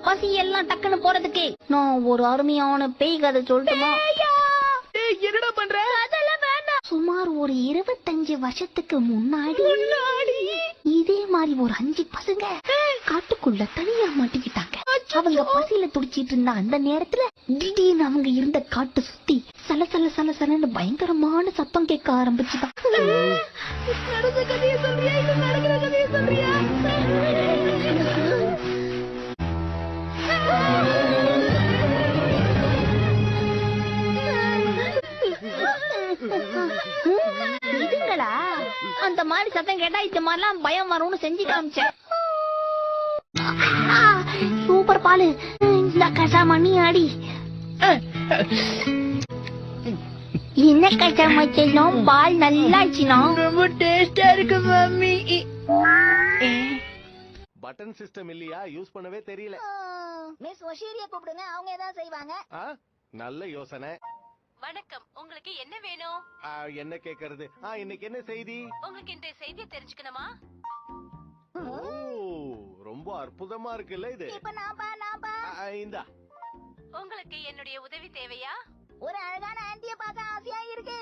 பசி எல்லாம் டக்குன்னு போறதுக்கு நான் ஒரு அருமையான பேய் கதை சொல்லட்டுமா? என்னடா பண்ற? அதெல்லாம் வேண்டாம். சுமார் ஒரு 25 வருஷத்துக்கு முன்னாடி இதே மாதிரி ஒரு 5 பசங்க காட்டுக்குள்ள தனியா மாட்டிக்கிட்டாங்க. அவங்க பசியில துடிச்சிட்டு இருந்த அந்த நேரத்துல திடீர்னு அவங்க இருந்த காட்டு சுத்தி சல சல சல சலன்னு பயங்கரமான சத்தம் கேட்க ஆரம்பிச்சுதான். நடந்த கதையை சொல்றியா இல்ல நடக்கிற கதையை சொல்றியா? இதுங்களா அந்த மாதிரி சத்தம் கேட்டா இந்த மாதிரிலாம் பயம் வரும்னு செஞ்சு காமிச்சேன். சூப்பர் பாலு, இந்த கசாமா நீ ஆடி. என்ன கசாமா செய்யணும்? பால் நல்லா ரொம்ப டேஸ்டா இருக்கு மம்மி. பட்டன் சிஸ்டம் இல்லையா? யூஸ் பண்ணவே தெரியல. மிஸ் ஒஷீரிய கூப்பிடுங்க, அவங்க ஏதாவது செய்வாங்க. நல்ல யோசனை. வணக்கம், உங்களுக்கு என்ன வேணும்? என்ன கேக்குறது? இன்னைக்கு என்ன செய்தி? உங்களுக்கு இந்த செய்தியை தெரிஞ்சுக்கணுமா? ரொம்ப அற்புதமா இருக்குல்ல இது. இப்ப நான் இந்தா. உங்களுக்கு என்னுடைய உதவி தேவையா? ஒரு அழகான ஆண்டிய பார்க்க ஆசையா இருக்கு.